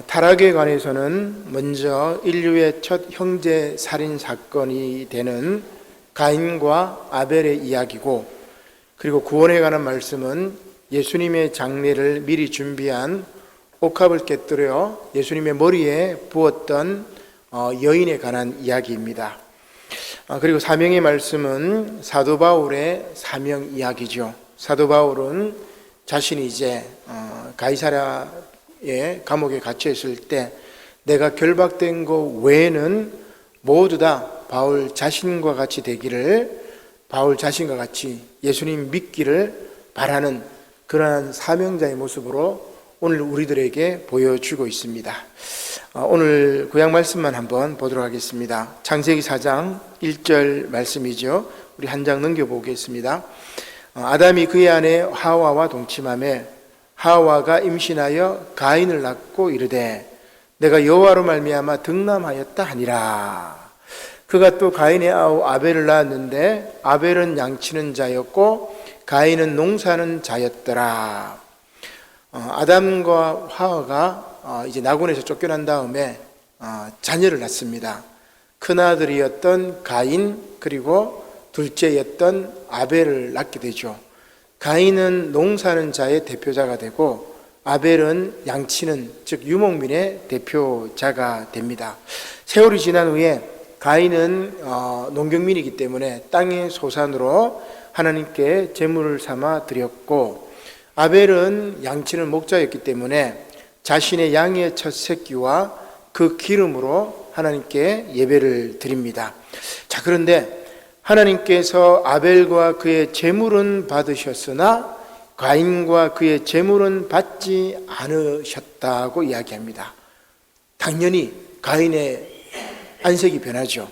타락에 관해서는 먼저 인류의 첫 형제 살인 사건이 되는 가인과 아벨의 이야기고, 그리고 구원에 관한 말씀은 예수님의 장례를 미리 준비한 옥합을 깨뜨려 예수님의 머리에 부었던 여인에 관한 이야기입니다. 그리고 사명의 말씀은 사도 바울의 사명 이야기죠. 사도 바울은 자신이 이제 가이사랴의 감옥에 갇혀 있을 때 내가 결박된 것 외에는 모두 다 바울 자신과 같이 되기를, 바울 자신과 같이 예수님 믿기를 바라는 그러한 사명자의 모습으로 오늘 우리들에게 보여주고 있습니다. 오늘 구약 말씀만 한번 보도록 하겠습니다. 창세기 4장 1절 말씀이죠. 우리 한 장 넘겨보겠습니다. 아담이 그의 아내 하와와 동침하며 하와가 임신하여 가인을 낳고 이르되 내가 여호와로 말미암아 득남하였다 하니라. 그가 또 가인의 아우 아벨을 낳았는데 아벨은 양치는 자였고 가인은 농사는 자였더라. 아담과 하와가 이제 낙원에서 쫓겨난 다음에 자녀를 낳습니다. 큰아들이었던 가인, 그리고 둘째였던 아벨을 낳게 되죠. 가인은 농사는 자의 대표자가 되고 아벨은 양치는, 즉 유목민의 대표자가 됩니다. 세월이 지난 후에 가인은 농경민이기 때문에 땅의 소산으로 하나님께 제물을 삼아 드렸고, 아벨은 양치는 목자였기 때문에 자신의 양의 첫 새끼와 그 기름으로 하나님께 예배를 드립니다. 자, 그런데 하나님께서 아벨과 그의 제물은 받으셨으나 가인과 그의 제물은 받지 않으셨다고 이야기합니다. 당연히 가인의 안색이 변하죠.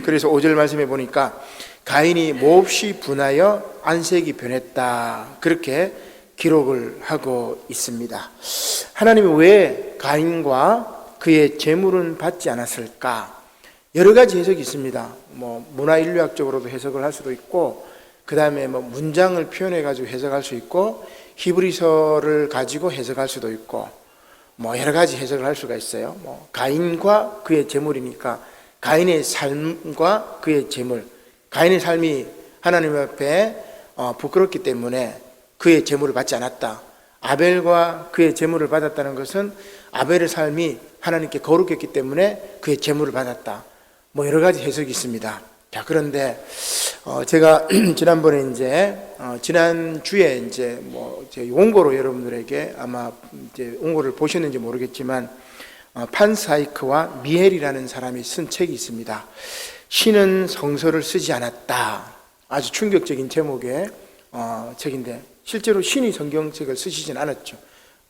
그래서 5절 말씀에 보니까 가인이 몹시 분하여 안색이 변했다, 그렇게 기록을 하고 있습니다. 하나님이 왜 가인과 그의 제물은 받지 않았을까? 여러 가지 해석이 있습니다. 문화인류학적으로도 해석을 할 수도 있고, 그 다음에 문장을 표현해 가지고 해석할 수 있고, 히브리서를 가지고 해석할 수도 있고, 여러 가지 해석을 할 수가 있어요. 가인과 그의 제물이니까 가인의 삶과 그의 제물, 가인의 삶이 하나님 앞에 부끄럽기 때문에 그의 제물을 받지 않았다. 아벨과 그의 제물을 받았다는 것은 아벨의 삶이 하나님께 거룩했기 때문에 그의 제물을 받았다. 여러 가지 해석이 있습니다. 자, 그런데 제가 지난번에 지난주에 원고로 여러분들에게 아마 원고를 보셨는지 모르겠지만 판사이크와 미헬이라는 사람이 쓴 책이 있습니다. 신은 성서를 쓰지 않았다. 아주 충격적인 제목의 책인데, 실제로 신이 성경책을 쓰시진 않았죠.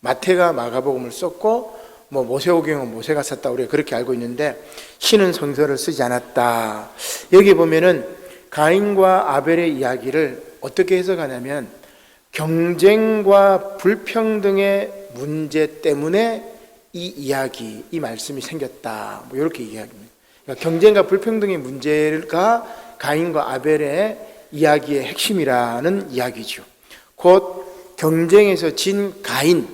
마태가 마가복음을 썼고 모세오경은 모세가 썼다, 우리가 그렇게 알고 있는데 신은 성서를 쓰지 않았다. 여기 보면은 가인과 아벨의 이야기를 어떻게 해석하냐면 경쟁과 불평등의 문제 때문에 이 말씀이 생겼다, 이렇게 이야기합니다. 그러니까 경쟁과 불평등의 문제가 가인과 아벨의 이야기의 핵심이라는 이야기죠. 곧 경쟁에서 진 가인,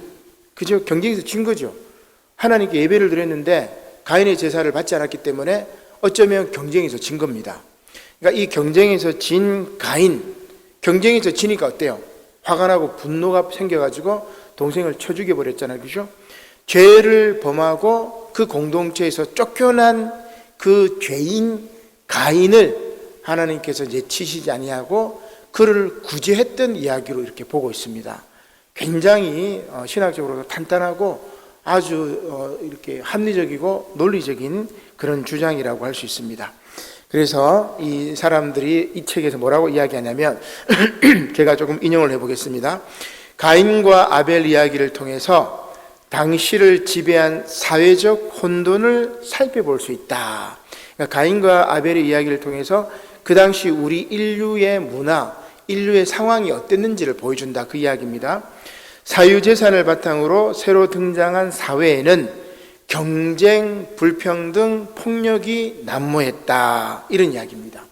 그죠? 경쟁에서 진 거죠. 하나님께 예배를 드렸는데 가인의 제사를 받지 않았기 때문에 어쩌면 경쟁에서 진 겁니다. 그러니까 이 경쟁에서 진 가인, 경쟁에서 지니까 어때요? 화가 나고 분노가 생겨가지고 동생을 쳐 죽여버렸잖아요, 그죠? 죄를 범하고 그 공동체에서 쫓겨난 그 죄인 가인을 하나님께서 이제 치시지 아니하고 그를 구제했던 이야기로 이렇게 보고 있습니다. 굉장히 신학적으로도 탄탄하고 아주 이렇게 합리적이고 논리적인 그런 주장이라고 할 수 있습니다. 그래서 이 사람들이 이 책에서 뭐라고 이야기하냐면 제가 조금 인용을 해보겠습니다. 가인과 아벨 이야기를 통해서 당시를 지배한 사회적 혼돈을 살펴볼 수 있다. 그러니까 가인과 아벨의 이야기를 통해서 그 당시 우리 인류의 문화, 인류의 상황이 어땠는지를 보여준다, 그 이야기입니다. 사유재산을 바탕으로 새로 등장한 사회에는 경쟁, 불평등, 폭력이 난무했다, 이런 이야기입니다.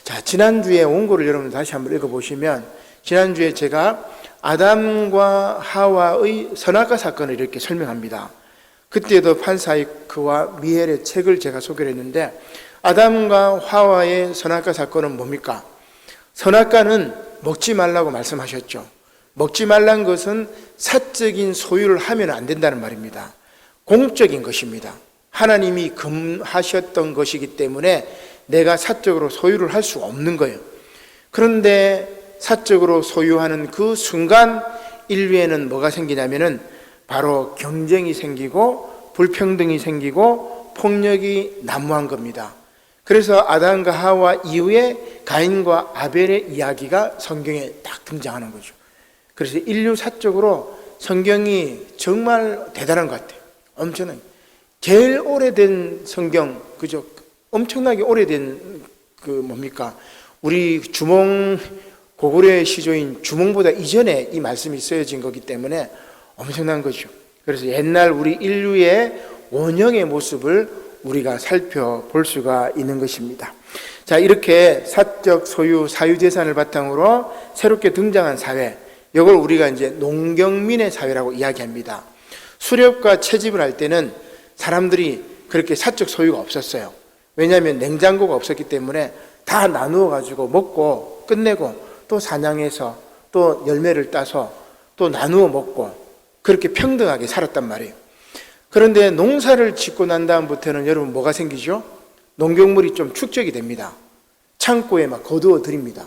자, 지난주에 원고를 여러분 다시 한번 읽어보시면 지난주에 제가 아담과 하와의 선악과 사건을 이렇게 설명합니다. 그때도 판사이크와 미헬의 책을 제가 소개를 했는데, 아담과 하와의 선악과 사건은 뭡니까? 선악과는 먹지 말라고 말씀하셨죠. 먹지 말란 것은 사적인 소유를 하면 안 된다는 말입니다. 공적인 것입니다. 하나님이 금하셨던 것이기 때문에 내가 사적으로 소유를 할 수 없는 거예요. 그런데 사적으로 소유하는 그 순간 인류에는 뭐가 생기냐면은 바로 경쟁이 생기고 불평등이 생기고 폭력이 난무한 겁니다. 그래서 아담과 하와 이후에 가인과 아벨의 이야기가 성경에 딱 등장하는 거죠. 그래서 인류 사적으로 성경이 정말 대단한 것 같아요. 엄청나게. 제일 오래된 성경, 그죠? 엄청나게 오래된 뭡니까? 우리 주몽, 고구려 시조인 주몽보다 이전에 이 말씀이 쓰여진 거기 때문에 엄청난 거죠. 그래서 옛날 우리 인류의 원형의 모습을 우리가 살펴볼 수가 있는 것입니다. 자, 이렇게 사적 소유, 사유재산을 바탕으로 새롭게 등장한 사회, 이걸 우리가 이제 농경민의 사회라고 이야기합니다. 수렵과 채집을 할 때는 사람들이 그렇게 사적 소유가 없었어요. 왜냐하면 냉장고가 없었기 때문에 다 나누어 가지고 먹고 끝내고 또 사냥해서 또 열매를 따서 또 나누어 먹고 그렇게 평등하게 살았단 말이에요. 그런데 농사를 짓고 난 다음부터는 여러분 뭐가 생기죠? 농경물이 좀 축적이 됩니다. 창고에 막 거두어 드립니다.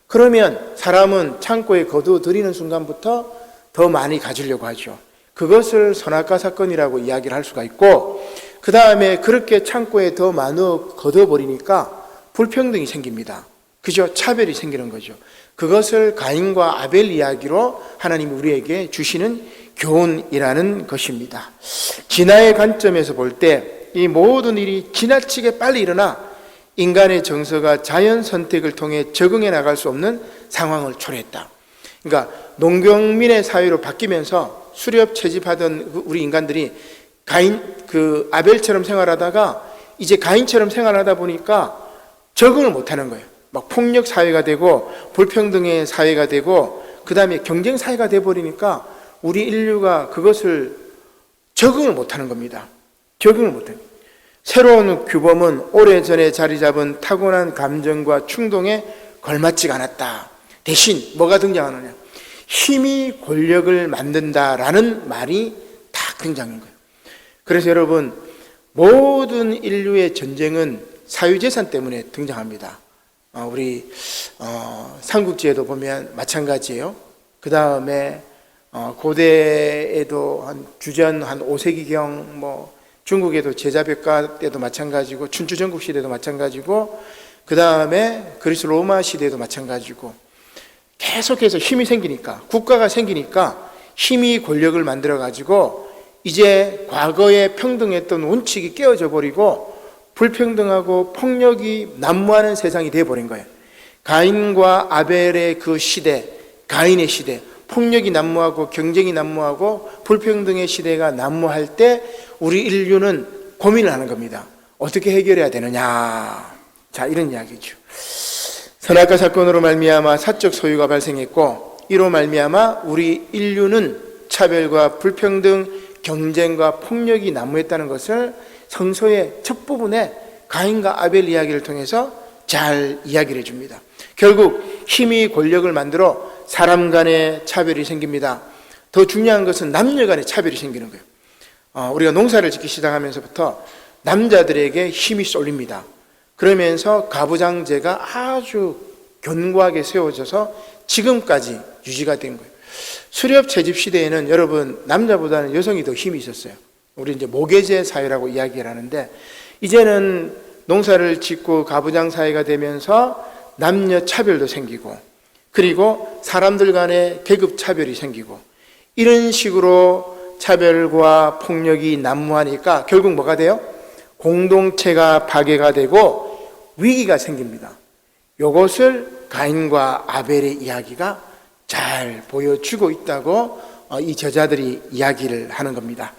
그러면 사람은 창고에 거두어 드리는 순간부터 더 많이 가지려고 하죠. 그것을 선악과 사건이라고 이야기를 할 수가 있고, 그 다음에 그렇게 창고에 더 많이 거둬버리니까 불평등이 생깁니다. 그죠? 차별이 생기는 거죠. 그것을 가인과 아벨 이야기로 하나님이 우리에게 주시는 교훈이라는 것입니다. 진화의 관점에서 볼 때 이 모든 일이 지나치게 빨리 일어나 인간의 정서가 자연 선택을 통해 적응해 나갈 수 없는 상황을 초래했다. 그러니까 농경민의 사회로 바뀌면서 수렵 채집하던 우리 인간들이 아벨처럼 생활하다가 이제 가인처럼 생활하다 보니까 적응을 못하는 거예요. 막 폭력 사회가 되고 불평등의 사회가 되고 그 다음에 경쟁 사회가 돼버리니까 우리 인류가 그것을 적응을 못하는 겁니다. 적응을 못해요. 새로운 규범은 오래전에 자리 잡은 타고난 감정과 충동에 걸맞지가 않았다. 대신 뭐가 등장하느냐? 힘이 권력을 만든다라는 말이 딱 등장한 거예요. 그래서 여러분, 모든 인류의 전쟁은 사유재산 때문에 등장합니다. 우리 삼국지에도 보면 마찬가지예요. 그 다음에 고대에도 주전 5세기경 중국에도 제자백가 때도 마찬가지고 춘추전국 시대도 마찬가지고 그 다음에 그리스 로마 시대도 마찬가지고 계속해서 힘이 생기니까 국가가 생기니까 힘이 권력을 만들어 가지고 이제 과거에 평등했던 원칙이 깨어져 버리고 불평등하고 폭력이 난무하는 세상이 되어버린 거예요. 가인과 아벨의 그 시대, 가인의 시대, 폭력이 난무하고 경쟁이 난무하고 불평등의 시대가 난무할 때 우리 인류는 고민을 하는 겁니다. 어떻게 해결해야 되느냐. 자, 이런 이야기죠. 선악과 사건으로 말미암아 사적 소유가 발생했고 이로 말미암아 우리 인류는 차별과 불평등, 경쟁과 폭력이 난무했다는 것을 성서의 첫 부분에 가인과 아벨 이야기를 통해서 잘 이야기를 해줍니다. 결국 힘이 권력을 만들어 사람 간의 차별이 생깁니다. 더 중요한 것은 남녀 간의 차별이 생기는 거예요. 우리가 농사를 짓기 시작하면서부터 남자들에게 힘이 쏠립니다. 그러면서 가부장제가 아주 견고하게 세워져서 지금까지 유지가 된 거예요. 수렵 채집 시대에는 여러분 남자보다는 여성이 더 힘이 있었어요. 우리 이제 모계제 사회라고 이야기를 하는데 이제는 농사를 짓고 가부장 사회가 되면서 남녀 차별도 생기고 그리고 사람들 간의 계급 차별이 생기고 이런 식으로 차별과 폭력이 난무하니까 결국 뭐가 돼요? 공동체가 파괴가 되고 위기가 생깁니다. 이것을 가인과 아벨의 이야기가 잘 보여주고 있다고 이 저자들이 이야기를 하는 겁니다.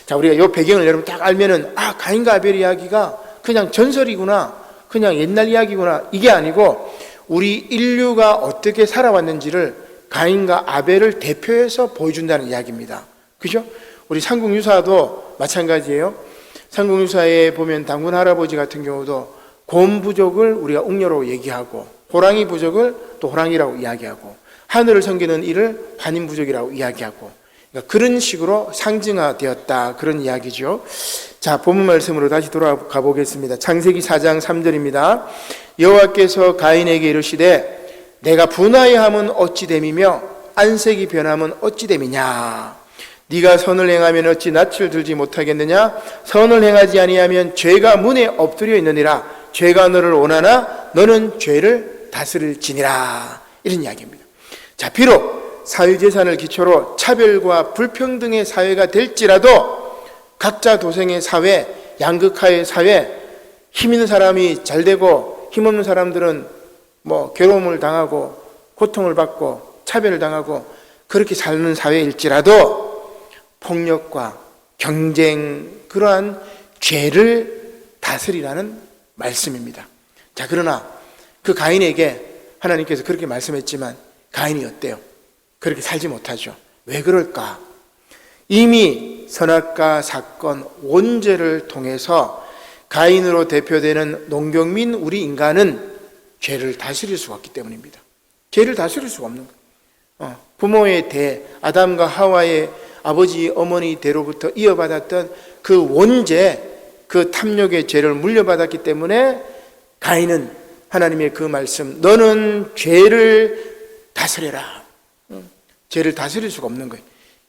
자, 우리가 이 배경을 여러분 딱 알면은 가인과 아벨의 이야기가 그냥 전설이구나, 그냥 옛날 이야기구나, 이게 아니고 우리 인류가 어떻게 살아왔는지를 가인과 아벨을 대표해서 보여준다는 이야기입니다. 그죠? 우리 삼국유사도 마찬가지예요. 삼국유사에 보면 당군 할아버지 같은 경우도 곰 부족을 우리가 웅녀로 얘기하고 호랑이 부족을 또 호랑이라고 이야기하고 하늘을 섬기는 이를 환인 부족이라고 이야기하고, 그러니까 그런 식으로 상징화되었다, 그런 이야기죠. 자, 본문 말씀으로 다시 돌아가 보겠습니다. 창세기 4장 3절입니다. 여호와께서 가인에게 이르시되 내가 분하여함은 어찌 됨이며 안색이 변함은 어찌 됨이냐. 네가 선을 행하면 어찌 낯을 들지 못하겠느냐. 선을 행하지 아니하면 죄가 문에 엎드려 있느니라. 죄가 너를 원하나 너는 죄를 다스릴지니라. 이런 이야기입니다. 자, 비록 사유재산을 기초로 차별과 불평등의 사회가 될지라도 각자 도생의 사회, 양극화의 사회, 힘 있는 사람이 잘 되고 힘없는 사람들은 괴로움을 당하고 고통을 받고 차별을 당하고 그렇게 사는 사회일지라도 폭력과 경쟁, 그러한 죄를 다스리라는 말씀입니다. 자, 그러나 그 가인에게 하나님께서 그렇게 말씀했지만 가인이 어때요? 그렇게 살지 못하죠. 왜 그럴까? 이미 선악과 사건 원죄를 통해서 가인으로 대표되는 농경민 우리 인간은 죄를 다스릴 수가 없기 때문입니다. 죄를 다스릴 수가 없는 거예요. 부모의 대, 아담과 하와의 아버지 어머니 대로부터 이어받았던 그 원죄, 그 탐욕의 죄를 물려받았기 때문에 가인은 하나님의 그 말씀, 너는 죄를 다스려라, 죄를 다스릴 수가 없는 거예요.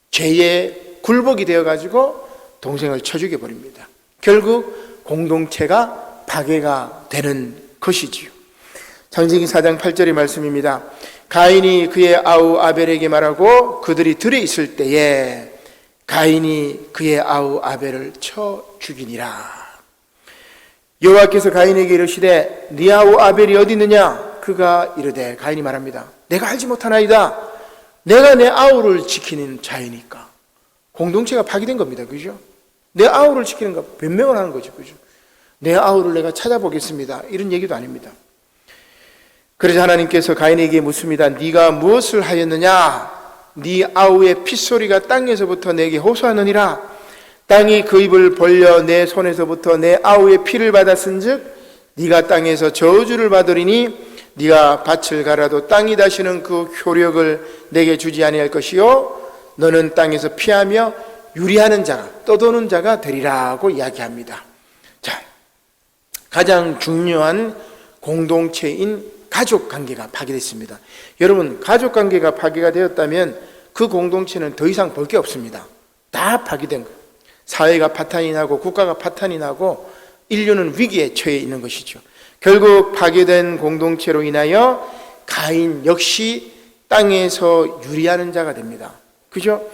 죄의 굴복이 되어가지고 동생을 쳐 죽여버립니다. 결국 공동체가 파괴가 되는 것이지요. 창세기 4장 8절의 말씀입니다. 가인이 그의 아우 아벨에게 말하고 그들이 들에 있을 때에 가인이 그의 아우 아벨을 쳐 죽이니라. 여호와께서 가인에게 이르시되 네 아우 아벨이 어디 있느냐? 그가 이르되, 가인이 말합니다. 내가 알지 못하나이다. 내가 내 아우를 지키는 자이니까. 공동체가 파괴된 겁니다. 그죠? 내 아우를 지키는 거 변명을 하는 거죠. 그죠? 내 아우를 내가 찾아보겠습니다. 이런 얘기도 아닙니다. 그래서 하나님께서 가인에게 묻습니다. 네가 무엇을 하였느냐? 네 아우의 핏소리가 땅에서부터 내게 호소하느니라. 땅이 그 입을 벌려 내 손에서부터 내 아우의 피를 받았은즉 네가 땅에서 저주를 받으리니 네가 밭을 갈아도 땅이 다시는 그 효력을 내게 주지 아니할 것이요 너는 땅에서 피하며 유리하는 자가, 떠도는 자가 되리라고 이야기합니다. 자, 가장 중요한 공동체인 가족 관계가 파괴됐습니다. 여러분, 가족 관계가 파괴가 되었다면 그 공동체는 더 이상 볼 게 없습니다. 다 파괴된 거예요. 사회가 파탄이 나고 국가가 파탄이 나고 인류는 위기에 처해 있는 것이죠. 결국 파괴된 공동체로 인하여 가인 역시 땅에서 유리하는 자가 됩니다. 그죠?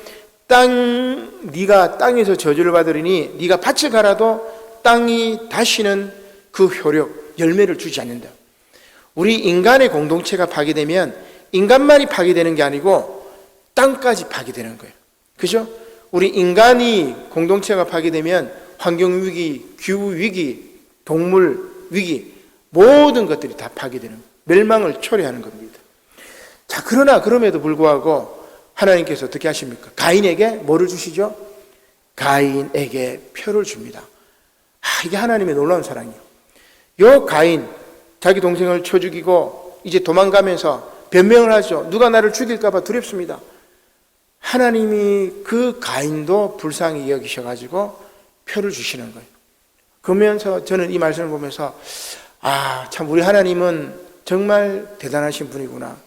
네가 땅에서 저주를 받으리니 네가 밭을 갈아도 땅이 다시는 그 효력, 열매를 주지 않는다. 우리 인간의 공동체가 파괴되면 인간만이 파괴되는 게 아니고 땅까지 파괴되는 거예요. 그죠? 우리 인간이 공동체가 파괴되면 환경위기, 기후위기, 동물위기, 모든 것들이 다 파괴되는 거예요. 멸망을 초래하는 겁니다. 자, 그러나 그럼에도 불구하고 하나님께서 어떻게 하십니까? 가인에게 뭐를 주시죠? 가인에게 표를 줍니다. 이게 하나님의 놀라운 사랑이에요. 요 가인, 자기 동생을 쳐 죽이고 이제 도망가면서 변명을 하죠. 누가 나를 죽일까 봐 두렵습니다. 하나님이 그 가인도 불쌍히 여기셔가지고 표를 주시는 거예요. 그러면서 저는 이 말씀을 보면서 참 우리 하나님은 정말 대단하신 분이구나.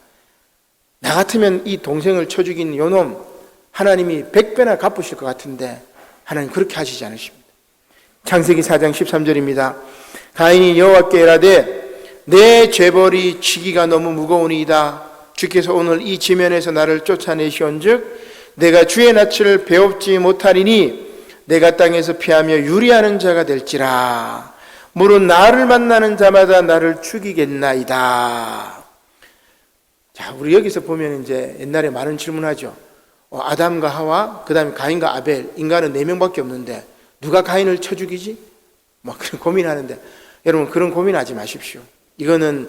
나 같으면 이 동생을 쳐 죽인 요놈 하나님이 100배나 갚으실 것 같은데 하나님 그렇게 하시지 않으십니다. 창세기 4장 13절입니다. 가인이 여호와께 이르되 내 죄벌이 지기가 너무 무거우니이다. 주께서 오늘 이 지면에서 나를 쫓아내시온즉 내가 주의 낯을 배웁지 못하리니 내가 땅에서 피하며 유리하는 자가 될지라. 물은 나를 만나는 자마다 나를 죽이겠나이다. 자, 우리 여기서 보면 이제 옛날에 많은 질문하죠. 아담과 하와, 그 다음에 가인과 아벨, 인간은 4명밖에 없는데 누가 가인을 쳐 죽이지? 그런 고민하는데 여러분, 그런 고민하지 마십시오. 이거는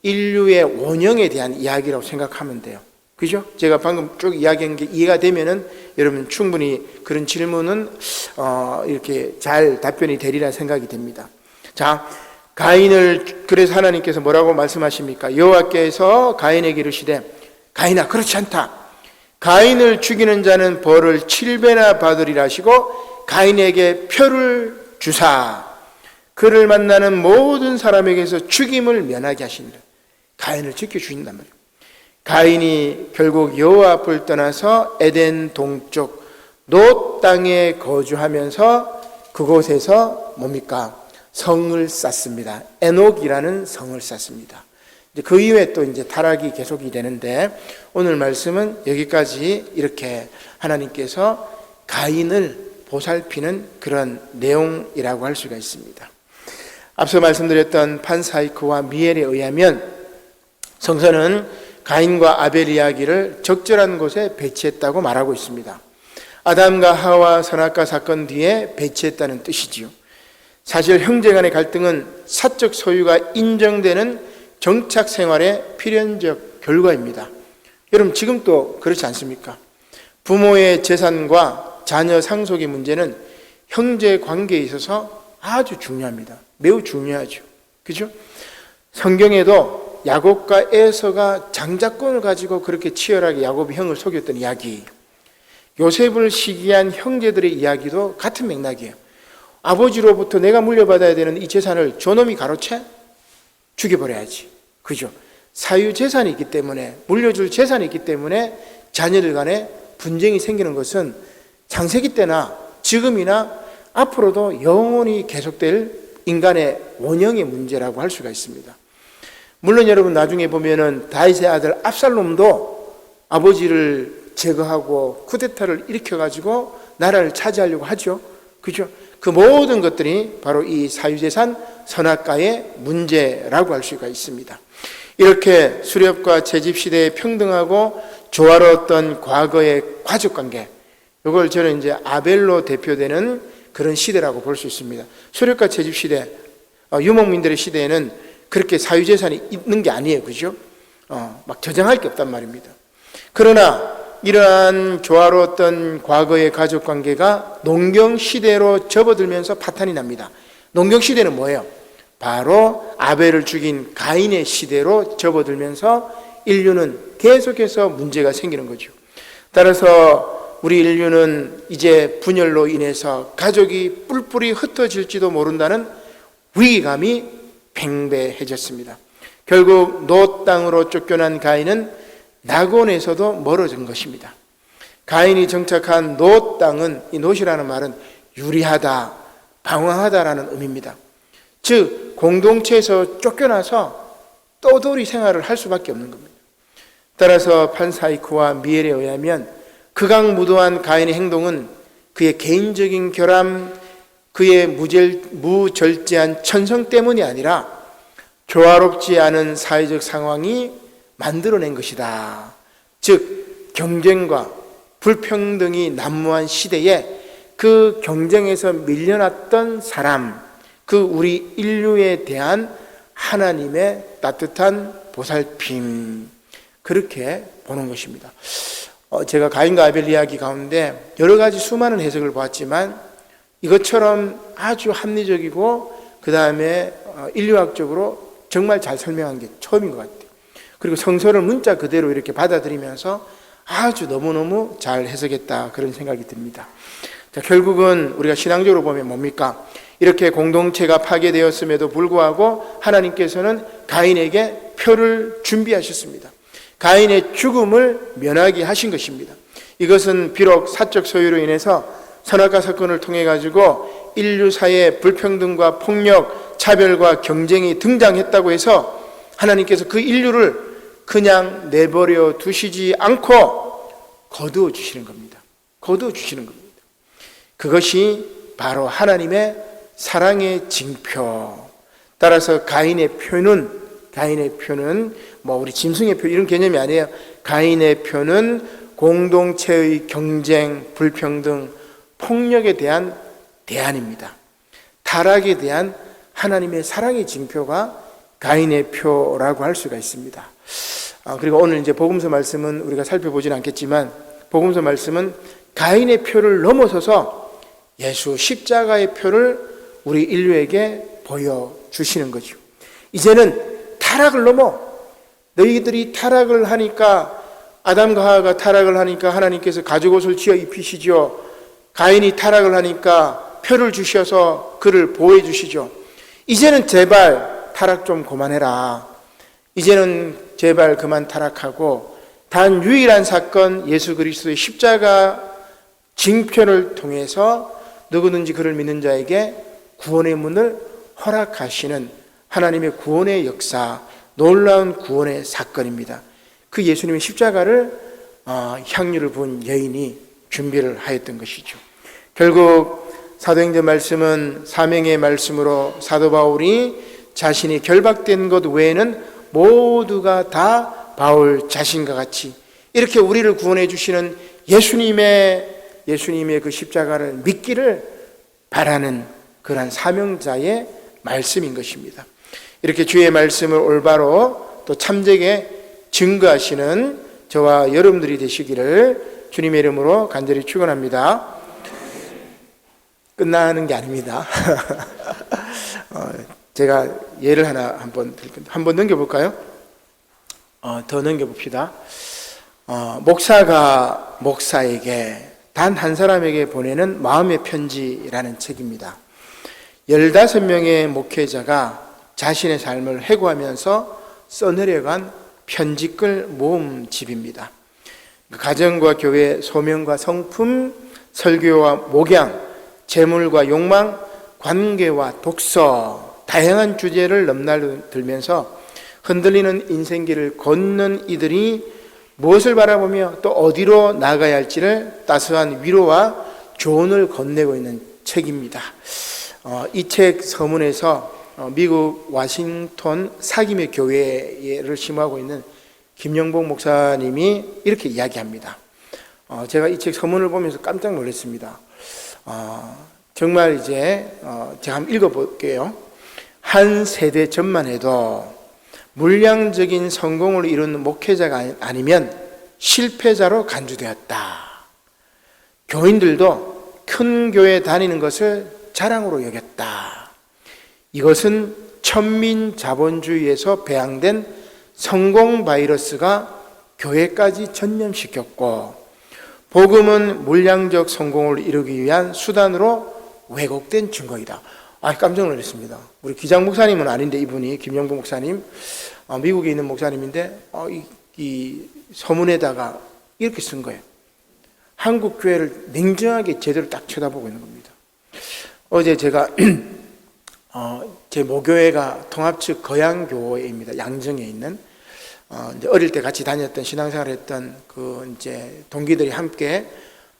인류의 원형에 대한 이야기라고 생각하면 돼요. 그죠? 제가 방금 쭉 이야기한 게 이해가 되면은 여러분 충분히 그런 질문은 이렇게 잘 답변이 되리라 생각이 됩니다. 자, 가인을 그래서 하나님께서 뭐라고 말씀하십니까? 여호와께서 가인에게 이르시되 가인아 그렇지 않다. 가인을 죽이는 자는 벌을 7배나 받으리라 하시고 가인에게 표를 주사 그를 만나는 모든 사람에게서 죽임을 면하게 하시니라. 가인을 지켜주신단 말이에요. 가인이 결국 여호와 앞을 떠나서 에덴 동쪽 놋 땅에 거주하면서 그곳에서 뭡니까? 성을 쌓습니다. 에녹이라는 성을 쌓습니다. 그 이후에 또 이제 타락이 계속이 되는데 오늘 말씀은 여기까지 이렇게 하나님께서 가인을 보살피는 그런 내용이라고 할 수가 있습니다. 앞서 말씀드렸던 판사이크와 미엘에 의하면 성서는 가인과 아벨 이야기를 적절한 곳에 배치했다고 말하고 있습니다. 아담과 하와 선악과 사건 뒤에 배치했다는 뜻이지요. 사실 형제 간의 갈등은 사적 소유가 인정되는 정착 생활의 필연적 결과입니다. 여러분 지금 또 그렇지 않습니까? 부모의 재산과 자녀 상속의 문제는 형제 관계에 있어서 아주 중요합니다. 매우 중요하죠. 그죠? 성경에도 야곱과 에서가 장자권을 가지고 그렇게 치열하게 야곱이 형을 속였던 이야기, 요셉을 시기한 형제들의 이야기도 같은 맥락이에요. 아버지로부터 내가 물려받아야 되는 이 재산을 저놈이 가로채 죽여버려야지. 그죠? 사유재산이 있기 때문에, 물려줄 재산이 있기 때문에 자녀들 간에 분쟁이 생기는 것은 창세기 때나 지금이나 앞으로도 영원히 계속될 인간의 원형의 문제라고 할 수가 있습니다. 물론 여러분 나중에 보면은 다윗의 아들 압살롬도 아버지를 제거하고 쿠데타를 일으켜가지고 나라를 차지하려고 하죠. 그죠? 그 모든 것들이 바로 이 사유재산 선악과의 문제라고 할 수가 있습니다. 이렇게 수렵과 채집시대에 평등하고 조화로웠던 과거의 가족관계, 이걸 저는 이제 아벨로 대표되는 그런 시대라고 볼 수 있습니다. 수렵과 채집시대, 유목민들의 시대에는 그렇게 사유재산이 있는 게 아니에요. 그죠? 막 저장할 게 없단 말입니다. 그러나 이러한 조화로웠던 과거의 가족관계가 농경시대로 접어들면서 파탄이 납니다. 농경시대는 뭐예요? 바로 아벨을 죽인 가인의 시대로 접어들면서 인류는 계속해서 문제가 생기는 거죠. 따라서 우리 인류는 이제 분열로 인해서 가족이 뿔뿔이 흩어질지도 모른다는 위기감이 팽배해졌습니다. 결국 놋 땅으로 쫓겨난 가인은 낙원에서도 멀어진 것입니다. 가인이 정착한 놋 땅은, 이 놋이라는 말은 유리하다, 방황하다라는 의미입니다. 즉 공동체에서 쫓겨나서 떠돌이 생활을 할 수밖에 없는 겁니다. 따라서 판사이크와 미엘에 의하면 극악무도한 가인의 행동은 그의 개인적인 결함, 그의 무절제한 천성 때문이 아니라 조화롭지 않은 사회적 상황이 만들어낸 것이다. 즉 경쟁과 불평등이 난무한 시대에 그 경쟁에서 밀려났던 사람, 그 우리 인류에 대한 하나님의 따뜻한 보살핌, 그렇게 보는 것입니다. 제가 가인과 아벨 이야기 가운데 여러 가지 수많은 해석을 보았지만 이것처럼 아주 합리적이고 그 다음에 인류학적으로 정말 잘 설명한 게 처음인 것 같아요. 그리고 성서를 문자 그대로 이렇게 받아들이면서 아주 너무너무 잘 해석했다, 그런 생각이 듭니다. 자, 결국은 우리가 신앙적으로 보면 뭡니까? 이렇게 공동체가 파괴되었음에도 불구하고 하나님께서는 가인에게 표를 준비하셨습니다. 가인의 죽음을 면하게 하신 것입니다. 이것은 비록 사적 소유로 인해서 선악과 사건을 통해 가지고 인류 사이에 불평등과 폭력, 차별과 경쟁이 등장했다고 해서 하나님께서 그 인류를 그냥 내버려 두시지 않고 거두어 주시는 겁니다. 거두어 주시는 겁니다. 그것이 바로 하나님의 사랑의 징표. 따라서 가인의 표는 뭐 우리 짐승의 표 이런 개념이 아니에요. 가인의 표는 공동체의 경쟁, 불평등, 폭력에 대한 대안입니다. 타락에 대한 하나님의 사랑의 징표가 가인의 표라고 할 수가 있습니다. 그리고 오늘 이제 복음서 말씀은 우리가 살펴보지는 않겠지만, 복음서 말씀은 가인의 표를 넘어서서 예수 십자가의 표를 우리 인류에게 보여주시는 거죠. 이제는 타락을 넘어, 너희들이 타락을 하니까, 아담과 하와가 타락을 하니까 하나님께서 가죽옷을 지어 입히시죠. 가인이 타락을 하니까 표를 주셔서 그를 보호해 주시죠. 이제는 제발 타락 좀 그만해라. 이제는 제발 그만 타락하고 단 유일한 사건, 예수 그리스도의 십자가 징표를 통해서 누구든지 그를 믿는 자에게 구원의 문을 허락하시는 하나님의 구원의 역사, 놀라운 구원의 사건입니다. 그 예수님의 십자가를 향유를 부은 여인이 준비를 하였던 것이죠. 결국 사도행전 말씀은 사명의 말씀으로 사도 바울이 자신이 결박된 것 외에는 모두가 다 바울 자신과 같이 이렇게 우리를 구원해 주시는 예수님의 그 십자가를 믿기를 바라는 그러한 사명자의 말씀인 것입니다. 이렇게 주의 말씀을 올바로 또 참되게 증거하시는 저와 여러분들이 되시기를 주님의 이름으로 간절히 축원합니다. 끝나는 게 아닙니다. 제가 예를 하나 한번 넘겨볼까요? 더 넘겨봅시다. 목사가 목사에게 단 한 사람에게 보내는 마음의 편지라는 책입니다. 15명의 목회자가 자신의 삶을 회고하면서 써내려간 편지글 모음집입니다. 가정과 교회, 소명과 성품, 설교와 목양, 재물과 욕망, 관계와 독서, 다양한 주제를 넘나들면서 흔들리는 인생길을 걷는 이들이 무엇을 바라보며 또 어디로 나가야 할지를 따스한 위로와 조언을 건네고 있는 책입니다. 이 책 서문에서 미국 워싱턴 사김의 교회를 심호하고 있는 김영복 목사님이 이렇게 이야기합니다. 제가 이 책 서문을 보면서 깜짝 놀랐습니다. 정말 이제 제가 한번 읽어볼게요. 한 세대 전만 해도 물량적인 성공을 이룬 목회자가 아니면 실패자로 간주되었다. 교인들도 큰 교회 다니는 것을 자랑으로 여겼다. 이것은 천민 자본주의에서 배양된 성공 바이러스가 교회까지 전염시켰고, 복음은 물량적 성공을 이루기 위한 수단으로 왜곡된 증거이다. 깜짝 놀랐습니다. 우리 기장 목사님은 아닌데, 이분이 김영복 목사님, 미국에 있는 목사님인데 이 서문에다가 이렇게 쓴 거예요. 한국 교회를 냉정하게 제대로 딱 쳐다보고 있는 겁니다. 어제 제가 제 모교회가 통합측 거양교회입니다. 양정에 있는 이제 어릴 때 같이 다녔던 신앙생활했던 그 이제 동기들이 함께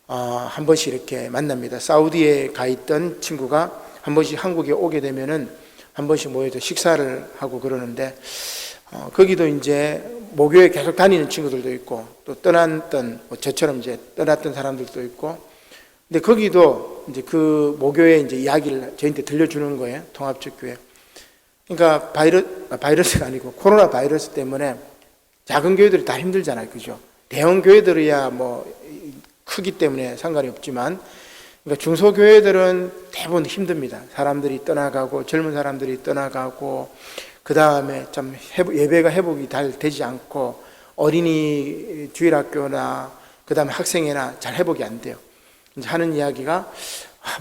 한 번씩 이렇게 만납니다. 사우디에 가 있던 친구가 한 번씩 한국에 오게 되면은 한 번씩 모여서 식사를 하고 그러는데, 거기도 이제 모교에 계속 다니는 친구들도 있고 또 떠났던 저처럼 이제 떠났던 사람들도 있고, 근데 거기도 이제 그 모교의 이제 이야기를 저희한테 들려주는 거예요. 통합적 교회. 그러니까 바이러스가 아니고 코로나 바이러스 때문에 작은 교회들이 다 힘들잖아요, 그죠? 대형 교회들이야 뭐 크기 때문에 상관이 없지만, 그러니까 중소교회들은 대부분 힘듭니다. 사람들이 떠나가고, 젊은 사람들이 떠나가고, 그 다음에 좀 예배가 회복이 잘 되지 않고, 어린이 주일학교나 그 다음에 학생회나 잘 회복이 안 돼요. 이제 하는 이야기가,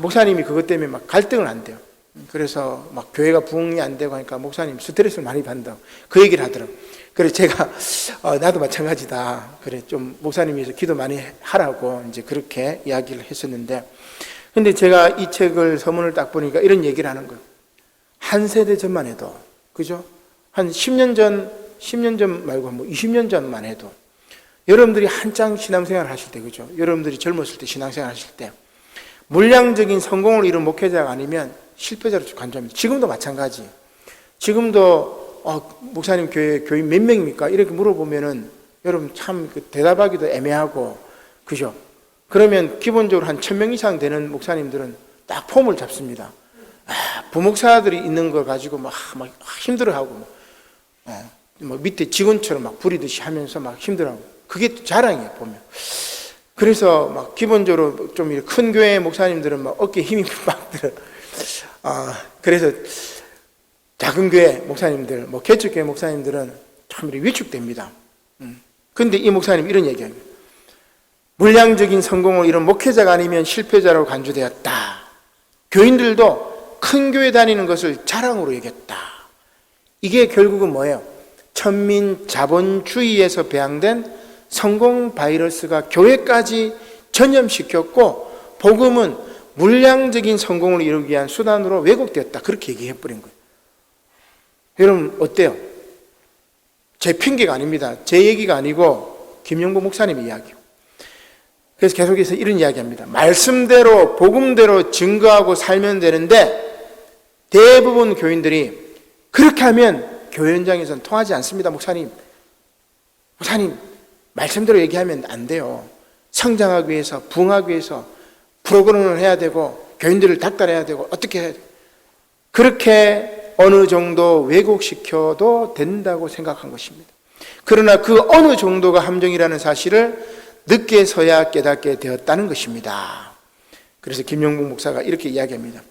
목사님이 그것 때문에 막 갈등을 안 돼요. 그래서 막 교회가 부흥이 안 되고 하니까 목사님 스트레스를 많이 받는다고 그 얘기를 하더라고요. 그래서 제가 나도 마찬가지다. 그래, 좀 목사님이 기도 많이 하라고 이제 그렇게 이야기를 했었는데, 근데 제가 이 책을 서문을 딱 보니까 이런 얘기를 하는 거예요. 한 세대 전만 해도, 그죠? 한 10년 전 말고 뭐 20년 전만 해도, 여러분들이 한창 신앙생활 하실 때, 그죠? 여러분들이 젊었을 때 신앙생활 하실 때, 물량적인 성공을 이룬 목회자가 아니면 실패자로 간주합니다. 지금도 마찬가지. 지금도 목사님 교인 몇 명입니까? 이렇게 물어보면은 여러분 참 대답하기도 애매하고, 그죠? 그러면 기본적으로 한 1000명 이상 되는 목사님들은 딱 폼을 잡습니다. 부목사들이 있는 걸 가지고 막 힘들어하고, 뭐 밑에 직원처럼 막 부리듯이 하면서 막 힘들어하고, 그게 또 자랑이에요 보면. 그래서 막 기본적으로 좀 큰 교회 목사님들은 막 어깨에 힘이 막 들어. 그래서 작은 교회 목사님들, 뭐 개척교회 목사님들은 참 위축됩니다. 근데 이 목사님 이런 얘기합니다. 물량적인 성공을 이룬 목회자가 아니면 실패자라고 간주되었다. 교인들도 큰 교회 다니는 것을 자랑으로 여겼다. 이게 결국은 뭐예요? 천민 자본주의에서 배양된 성공 바이러스가 교회까지 전염시켰고, 복음은 물량적인 성공을 이루기 위한 수단으로 왜곡되었다. 그렇게 얘기해버린 거예요. 여러분 어때요? 제 핑계가 아닙니다. 제 얘기가 아니고 김영보 목사님의 이야기예요. 그래서 계속해서 이런 이야기합니다. 말씀대로 복음대로 증거하고 살면 되는데 대부분 교인들이 그렇게 하면 교회 현장에서는 통하지 않습니다. 목사님 말씀대로 얘기하면 안 돼요. 성장하기 위해서, 부흥하기 위해서 프로그램을 해야 되고 교인들을 닥달해야 되고 어떻게 해야 돼요. 그렇게 어느 정도 왜곡시켜도 된다고 생각한 것입니다. 그러나 그 어느 정도가 함정이라는 사실을 늦게서야 깨닫게 되었다는 것입니다. 그래서 김영국 목사가 이렇게 이야기합니다.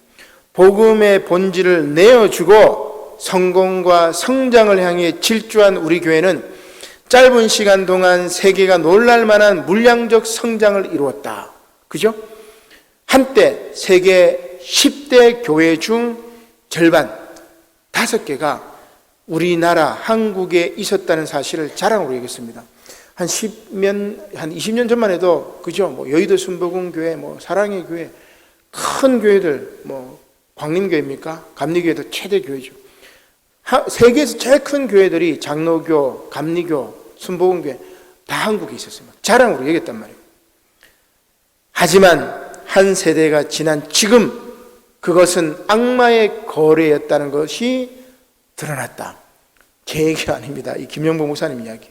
복음의 본질을 내어주고 성공과 성장을 향해 질주한 우리 교회는 짧은 시간 동안 세계가 놀랄 만한 물량적 성장을 이루었다. 그죠? 한때 세계 10대 교회 중 절반, 5개가 우리나라 한국에 있었다는 사실을 자랑으로 여겼습니다. 한 20년 전만 해도, 그죠? 뭐 여의도 순복음교회, 뭐 사랑의 교회, 큰 교회들, 뭐 광림교회입니까? 감리교회도 최대 교회죠. 세계에서 제일 큰 교회들이 장로교, 감리교, 순복음교회 다 한국에 있었습니다. 자랑으로 여겼단 말이에요. 하지만 한 세대가 지난 지금 그것은 악마의 거래였다는 것이 드러났다. 제 얘기가 아닙니다. 이 김영보 목사님 이야기.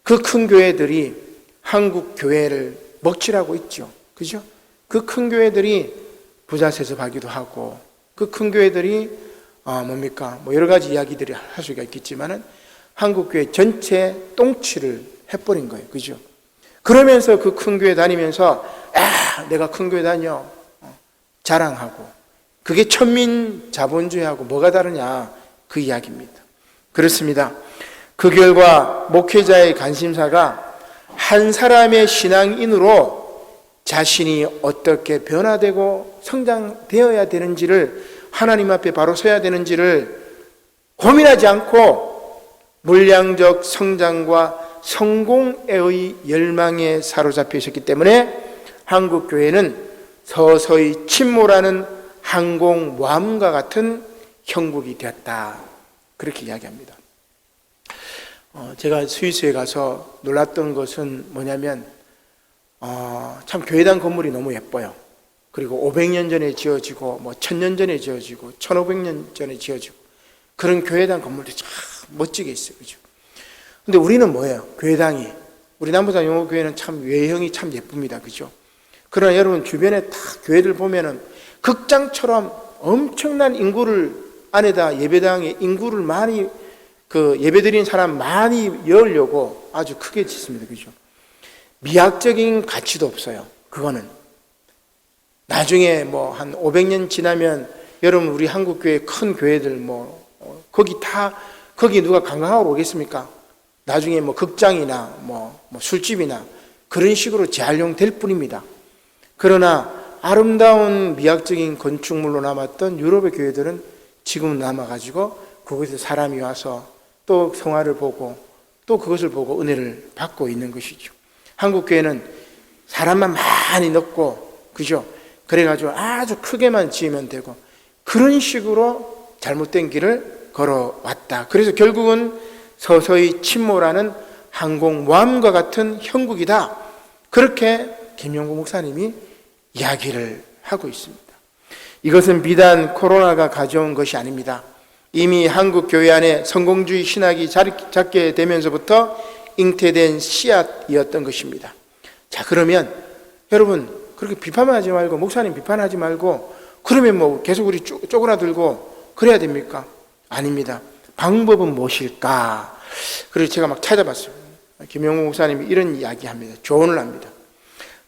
그 큰 교회들이 한국 교회를 먹칠하고 있죠. 그죠? 그 큰 교회들이 부자 세습하기도 하고, 그 큰 교회들이 뭐 여러 가지 이야기들이 할 수가 있겠지만은 한국 교회 전체 똥칠을 해버린 거예요. 그죠? 그러면서 그 큰 교회 다니면서 내가 큰 교회 다녀 자랑하고, 그게 천민 자본주의하고 뭐가 다르냐, 그 이야기입니다. 그렇습니다. 그 결과 목회자의 관심사가 한 사람의 신앙인으로 자신이 어떻게 변화되고 성장되어야 되는지를, 하나님 앞에 바로 서야 되는지를 고민하지 않고 물량적 성장과 성공의 열망에 사로잡혀 있었기 때문에 한국 교회는 서서히 침몰하는 항공모함과 같은 형국이 되었다. 그렇게 이야기합니다. 제가 스위스에 가서 놀랐던 것은 뭐냐면 참 교회당 건물이 너무 예뻐요. 그리고 500년 전에 지어지고 뭐 1000년 전에 지어지고 1500년 전에 지어지고 그런 교회당 건물들이 참 멋지게 있어요. 그죠? 근데 우리는 뭐예요? 교회당이, 우리 남부산 영어교회는 참 외형이 참 예쁩니다. 그죠? 그러나 여러분 주변에 다 교회들 보면은 극장처럼 엄청난 인구를 안에다, 예배당에 인구를 많이 예배드린 사람 많이 열려고 아주 크게 짓습니다. 그죠? 미학적인 가치도 없어요. 그거는 나중에 뭐 한 500년 지나면 여러분 우리 한국교회 큰 교회들 거기 누가 관광하러 오겠습니까? 나중에 뭐 극장이나 뭐 술집이나 그런 식으로 재활용될 뿐입니다. 그러나 아름다운 미학적인 건축물로 남았던 유럽의 교회들은 지금 남아가지고 그곳에 사람이 와서 또 성화를 보고 또 그것을 보고 은혜를 받고 있는 것이죠. 한국 교회는 사람만 많이 넣고, 그죠? 그래가지고 아주 크게만 지으면 되고 그런 식으로 잘못된 길을 걸어왔다. 그래서 결국은 서서히 침몰하는 항공모함과 같은 형국이다. 그렇게 김영구 목사님이 이야기를 하고 있습니다. 이것은 비단 코로나가 가져온 것이 아닙니다. 이미 한국 교회 안에 성공주의 신학이 자리 잡게 되면서부터 잉태된 씨앗이었던 것입니다. 자, 그러면 여러분 그렇게 비판만 하지 말고, 목사님 비판하지 말고 그러면 뭐 계속 우리 쪼그라들고 그래야 됩니까? 아닙니다. 방법은 무엇일까? 그래서 제가 막 찾아봤어요. 김영국 목사님이 이런 이야기합니다. 조언을 합니다.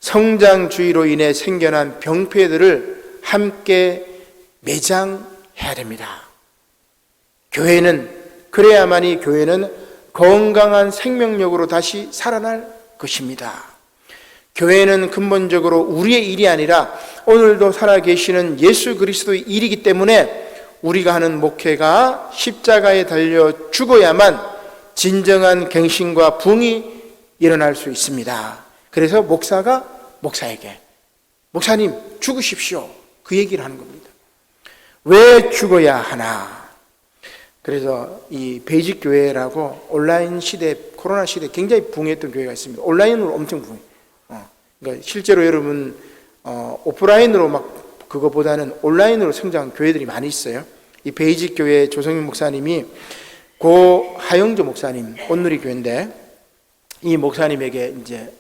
성장주의로 인해 생겨난 병폐들을 함께 매장해야 됩니다. 교회는, 그래야만이 교회는 건강한 생명력으로 다시 살아날 것입니다. 교회는 근본적으로 우리의 일이 아니라 오늘도 살아계시는 예수 그리스도의 일이기 때문에 우리가 하는 목회가 십자가에 달려 죽어야만 진정한 갱신과 부흥이 일어날 수 있습니다. 그래서 목사가 목사에게 목사님 죽으십시오, 그 얘기를 하는 겁니다. 왜 죽어야 하나? 그래서 이 베이직 교회라고 온라인 시대, 코로나 시대 굉장히 부흥했던 교회가 있습니다. 온라인으로 엄청 부흥. 그러니까 실제로 여러분 오프라인으로 막 그거보다는 온라인으로 성장한 교회들이 많이 있어요. 이 베이직 교회 조성민 목사님이 고 하영조 목사님, 온누리 교회인데, 이 목사님에게 이제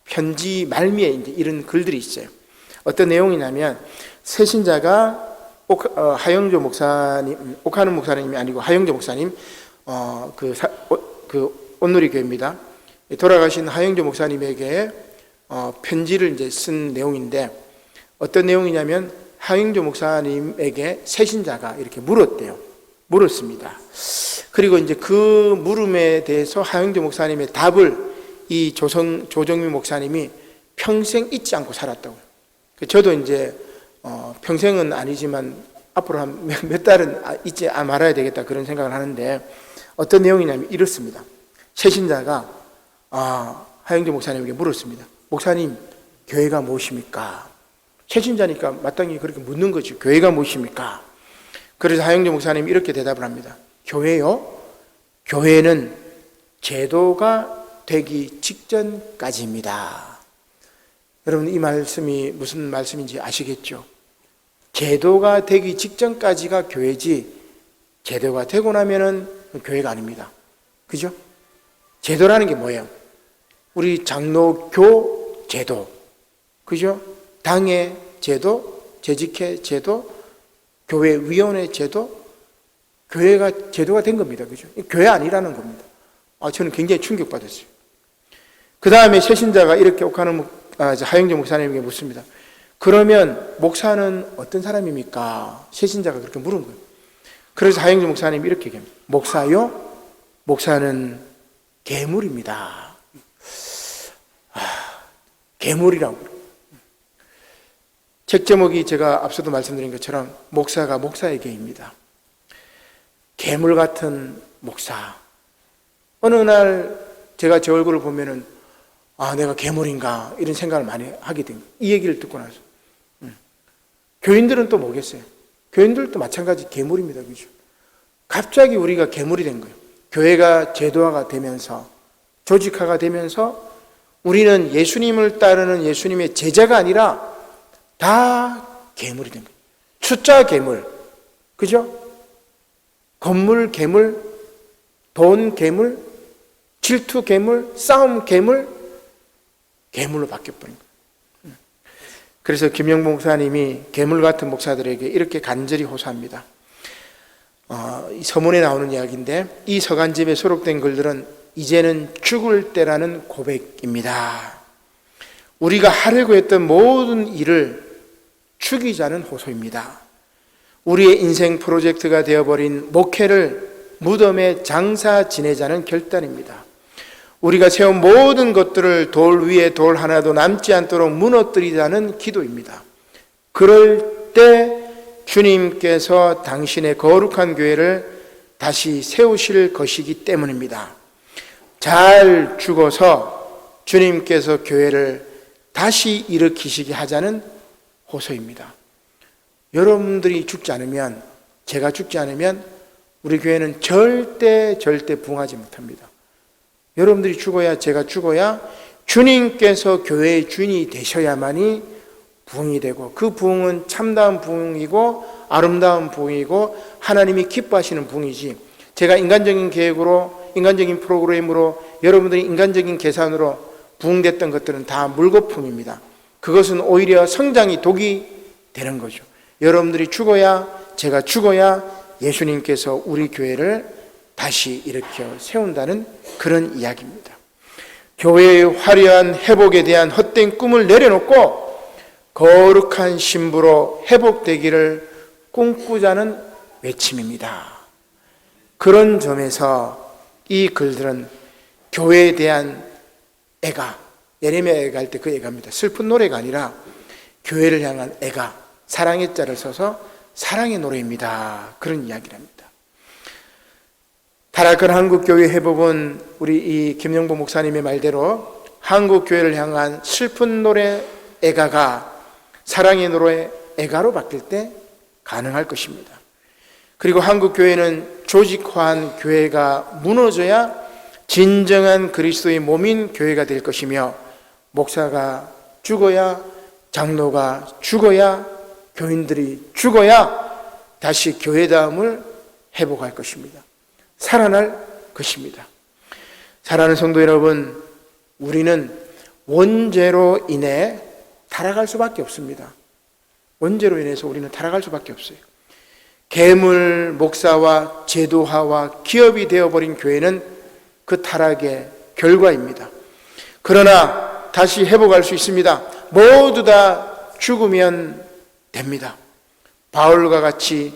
편지 말미에 이제 이런 글들이 있어요. 어떤 내용이냐면, 새신자가 하영조 목사님, 옥하는 목사님이 아니고 하영조 목사님, 그 온누리 교회입니다. 돌아가신 하영조 목사님에게 편지를 이제 쓴 내용인데, 어떤 내용이냐면 하영조 목사님에게 새신자가 이렇게 물었습니다. 그리고 이제 그 물음에 대해서 하영조 목사님의 답을 이 조정민 목사님이 평생 잊지 않고 살았다고요. 저도 이제 평생은 아니지만 앞으로 한 몇 달은 잊지 말아야 되겠다, 그런 생각을 하는데, 어떤 내용이냐면 이렇습니다. 새신자가 하영조 목사님에게 물었습니다. 목사님, 교회가 무엇입니까? 새신자니까 마땅히 그렇게 묻는 거지. 교회가 무엇입니까? 그래서 하영조 목사님이 이렇게 대답을 합니다. 교회요? 교회는 제도가 되기 직전까지입니다. 여러분, 이 말씀이 무슨 말씀인지 아시겠죠? 제도가 되기 직전까지가 교회지, 제도가 되고 나면은 교회가 아닙니다. 그죠? 제도라는 게 뭐예요? 우리 장로교 제도, 그죠? 당의 제도, 재직회 제도, 교회 위원회 제도, 교회가 제도가 된 겁니다. 그죠? 교회 아니라는 겁니다. 저는 굉장히 충격받았어요. 그 다음에 새신자가 이렇게 하영조 목사님에게 묻습니다. 그러면 목사는 어떤 사람입니까? 새신자가 그렇게 물은 거예요. 그래서 하영조 목사님이 이렇게 얘기합니다. 목사요? 목사는 괴물입니다. 괴물이라고. 책 제목이 제가 앞서도 말씀드린 것처럼 목사가 목사에게입니다. 괴물 같은 목사. 어느 날 제가 제 얼굴을 보면은 내가 괴물인가, 이런 생각을 많이 하게 된 거예요. 이 얘기를 듣고 나서. 교인들은 또 뭐겠어요? 교인들도 마찬가지 괴물입니다. 그죠? 갑자기 우리가 괴물이 된 거예요. 교회가 제도화가 되면서, 조직화가 되면서 우리는 예수님을 따르는 예수님의 제자가 아니라 다 괴물이 된 거예요. 숫자 괴물, 그죠? 건물 괴물, 돈 괴물, 질투 괴물, 싸움 괴물, 괴물로 바뀌어버린 거예요. 그래서 김영봉 목사님이 괴물 같은 목사들에게 이렇게 간절히 호소합니다. 이 서문에 나오는 이야기인데, 이 서간집에 수록된 글들은 이제는 죽을 때라는 고백입니다. 우리가 하려고 했던 모든 일을 죽이자는 호소입니다. 우리의 인생 프로젝트가 되어버린 목회를 무덤에 장사 지내자는 결단입니다. 우리가 세운 모든 것들을 돌 위에 돌 하나도 남지 않도록 무너뜨리자는 기도입니다. 그럴 때 주님께서 당신의 거룩한 교회를 다시 세우실 것이기 때문입니다. 잘 죽어서 주님께서 교회를 다시 일으키시게 하자는 호소입니다. 여러분들이 죽지 않으면, 제가 죽지 않으면 우리 교회는 절대 부흥하지 못합니다. 여러분들이 죽어야, 제가 죽어야 주님께서 교회의 주인이 되셔야만이 부흥이 되고, 그 부흥은 참다운 부흥이고 아름다운 부흥이고 하나님이 기뻐하시는 부흥이지, 제가 인간적인 계획으로, 인간적인 프로그램으로, 여러분들이 인간적인 계산으로 부흥됐던 것들은 다 물거품입니다. 그것은 오히려 성장이 독이 되는 거죠. 여러분들이 죽어야, 제가 죽어야 예수님께서 우리 교회를 다시 일으켜 세운다는 그런 이야기입니다. 교회의 화려한 회복에 대한 헛된 꿈을 내려놓고 거룩한 신부로 회복되기를 꿈꾸자는 외침입니다. 그런 점에서 이 글들은 교회에 대한 애가, 예레미야 애가 할 때 그 애가입니다. 슬픈 노래가 아니라 교회를 향한 애가, 사랑의 자를 써서 사랑의 노래입니다. 그런 이야기를 합니다. 타락한 한국교회 회복은 우리 이 김영보 목사님의 말대로 한국교회를 향한 슬픈 노래 애가가 사랑의 노래 애가로 바뀔 때 가능할 것입니다. 그리고 한국교회는 조직화한 교회가 무너져야 진정한 그리스도의 몸인 교회가 될 것이며, 목사가 죽어야, 장로가 죽어야, 교인들이 죽어야 다시 교회다움을 회복할 것입니다. 살아날 것입니다. 사랑하는 성도 여러분, 우리는 원죄로 인해 타락할 수밖에 없습니다. 원죄로 인해서 우리는 타락할 수밖에 없어요. 계물 목사와 제도화와 기업이 되어버린 교회는 그 타락의 결과입니다. 그러나 다시 회복할 수 있습니다. 모두 다 죽으면 됩니다. 바울과 같이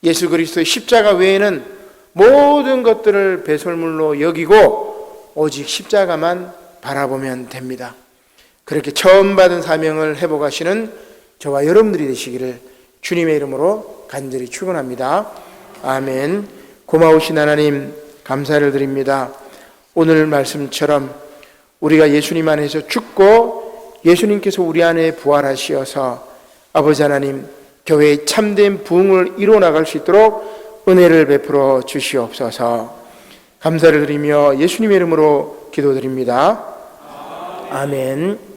예수 그리스도의 십자가 외에는 모든 것들을 배설물로 여기고 오직 십자가만 바라보면 됩니다. 그렇게 처음 받은 사명을 회복하시는 저와 여러분들이 되시기를 주님의 이름으로 간절히 축원합니다. 아멘. 고마우신 하나님, 감사를 드립니다. 오늘 말씀처럼 우리가 예수님 안에서 죽고 예수님께서 우리 안에 부활하시어서 아버지 하나님, 교회의 참된 부흥을 이루어나갈 수 있도록 은혜를 베풀어 주시옵소서. 감사를 드리며 예수님의 이름으로 기도드립니다. 아멘.